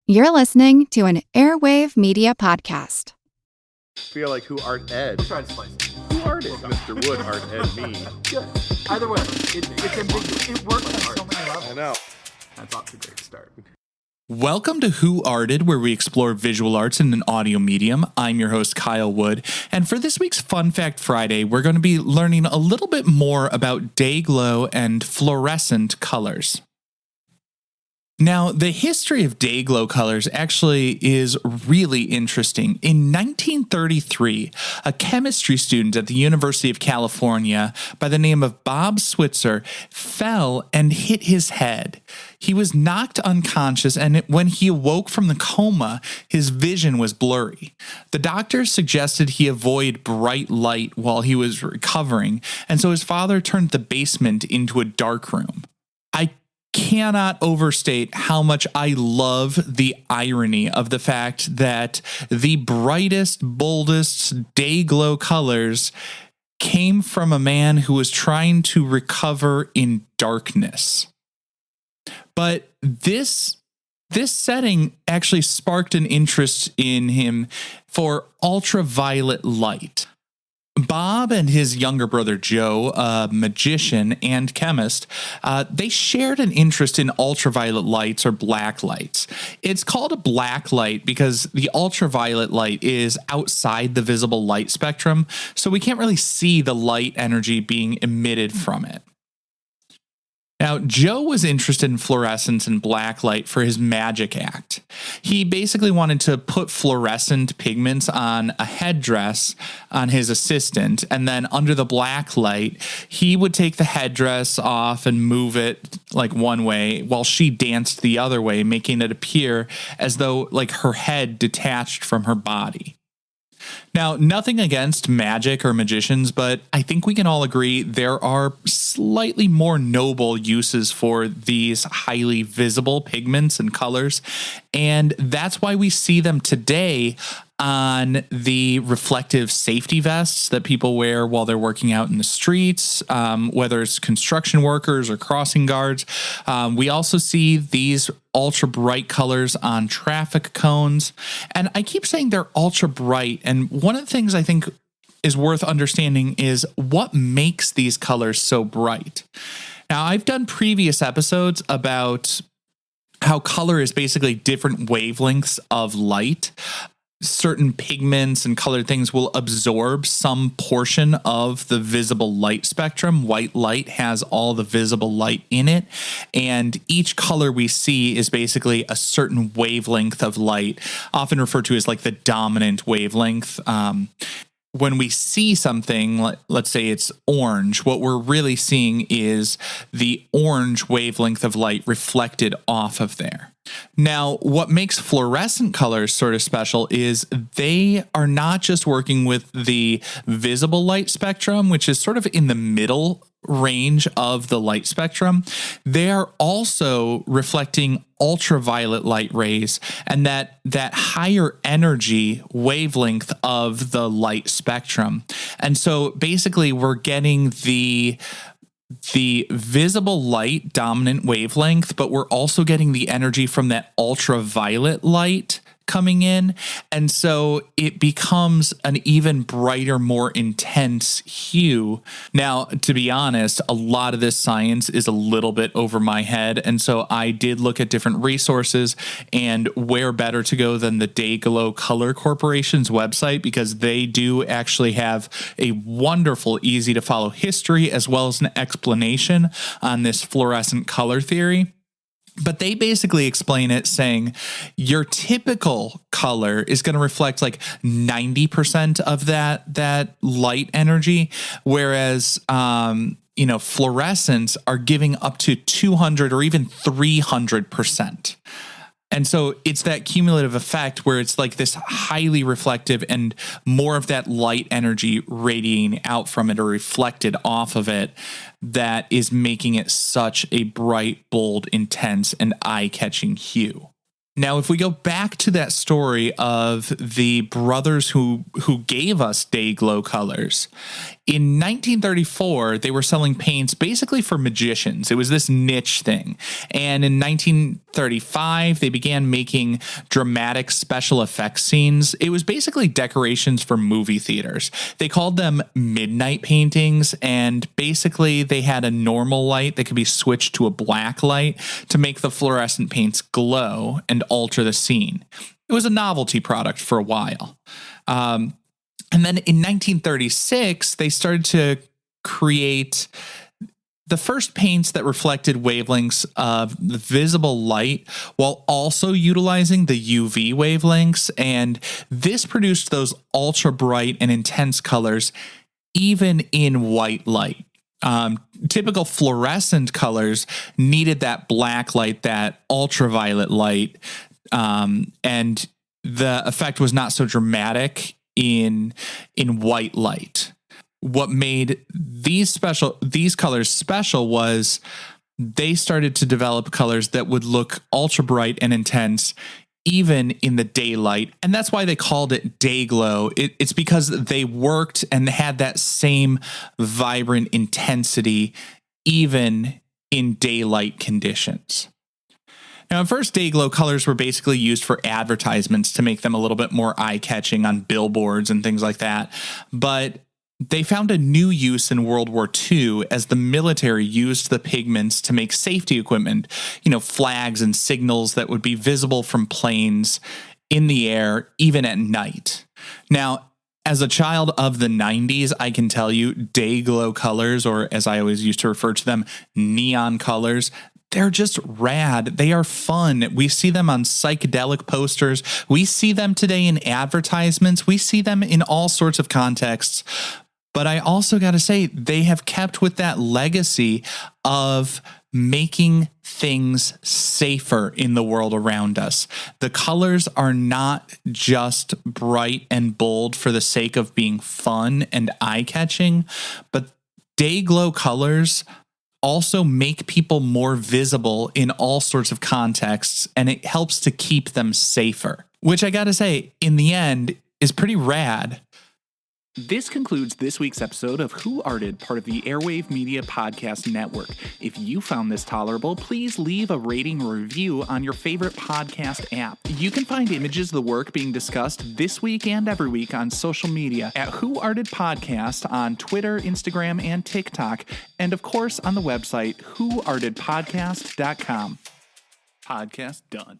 You're listening to an Airwave Media Podcast. Feel like who art Ed? We'll try to spice it. Who art Ed? Mr. Wood art Ed me. Good. Either way, it's ambiguous. It works on so many levels. I know. That's off to a great start. Welcome to Who Arted, where we explore visual arts in an audio medium. I'm your host, Kyle Wood, and for this week's Fun Fact Friday, we're going to be learning a little bit more about DayGlo and fluorescent colors. Now, the history of DayGlo Colors actually is really interesting. In 1933, a chemistry student at the University of California by the name of Bob Switzer fell and hit his head. He was knocked unconscious, and when he awoke from the coma, his vision was blurry. The doctors suggested he avoid bright light while he was recovering, and so his father turned the basement into a dark room. I cannot overstate how much I love the irony of the fact that the brightest, boldest DayGlo colors came from a man who was trying to recover in darkness. But this setting actually sparked an interest in him for ultraviolet light. Bob and his younger brother Joe, a magician and chemist, they shared an interest in ultraviolet lights or black lights. It's called a black light because the ultraviolet light is outside the visible light spectrum, so we can't really see the light energy being emitted from it. Now, Joe was interested in fluorescence and black light for his magic act. He basically wanted to put fluorescent pigments on a headdress on his assistant, and then under the black light, he would take the headdress off and move it like one way while she danced the other way, making it appear as though like her head detached from her body. Now, nothing against magic or magicians, but I think we can all agree there are slightly more noble uses for these highly visible pigments and colors, and that's why we see them today on the reflective safety vests that people wear while they're working out in the streets, whether it's construction workers or crossing guards. We also see these ultra bright colors on traffic cones. And I keep saying they're ultra bright. And one of the things I think is worth understanding is what makes these colors so bright. Now, I've done previous episodes about how color is basically different wavelengths of light. Certain pigments and colored things will absorb some portion of the visible light spectrum. White light has all the visible light in it, and each color we see is basically a certain wavelength of light, often referred to as like the dominant wavelength. When we see something, let's say it's orange, what we're really seeing is the orange wavelength of light reflected off of there. Now, what makes fluorescent colors sort of special is they are not just working with the visible light spectrum, which is sort of in the middle range of the light spectrum. They are also reflecting ultraviolet light rays and that higher energy wavelength of the light spectrum. And so basically we're getting the visible light dominant wavelength, but we're also getting the energy from that ultraviolet light coming in. And so it becomes an even brighter, more intense hue. Now, to be honest, a lot of this science is a little bit over my head. And so I did look at different resources, and where better to go than the DayGlo Color Corporation's website, because they do actually have a wonderful, easy to follow history as well as an explanation on this fluorescent color theory. But they basically explain it saying your typical color is going to reflect like 90% of that light energy, whereas fluorescents are giving up to 200 or even 300%. And so it's that cumulative effect where it's like this highly reflective and more of that light energy radiating out from it or reflected off of it that is making it such a bright, bold, intense, and eye-catching hue. Now, if we go back to that story of the brothers who gave us DayGlo Colors, In 1934, they were selling paints basically for magicians. It was this niche thing. And in 1935, they began making dramatic special effects scenes. It was basically decorations for movie theaters. They called them midnight paintings, and basically they had a normal light that could be switched to a black light to make the fluorescent paints glow and alter the scene. It was a novelty product for a while. And then in 1936, they started to create the first paints that reflected wavelengths of the visible light while also utilizing the UV wavelengths. And this produced those ultra bright and intense colors, even in white light. Typical fluorescent colors needed that black light, that ultraviolet light, and the effect was not so dramatic in white light. What made these colors special was they started to develop colors that would look ultra bright and intense even in the daylight, and that's why they called it DayGlo. It's because they worked and had that same vibrant intensity even in daylight conditions. Now, at first, DayGlo colors were basically used for advertisements to make them a little bit more eye-catching on billboards and things like that. But they found a new use in World War II as the military used the pigments to make safety equipment, flags and signals that would be visible from planes in the air, even at night. Now, as a child of the 90s, I can tell you DayGlo colors, or as I always used to refer to them, neon colors, they're just rad. They are fun. We see them on psychedelic posters. We see them today in advertisements. We see them in all sorts of contexts. But I also got to say, they have kept with that legacy of making things safer in the world around us. The colors are not just bright and bold for the sake of being fun and eye-catching, but DayGlo colors also make people more visible in all sorts of contexts, and it helps to keep them safer, which I gotta say, in the end, is pretty rad. This concludes this week's episode of Who Arted, part of the Airwave Media Podcast Network. If you found this tolerable, please leave a rating or review on your favorite podcast app. You can find images of the work being discussed this week and every week on social media at Who Arted Podcast on Twitter, Instagram, and TikTok, and of course on the website whoartedpodcast.com. Podcast done.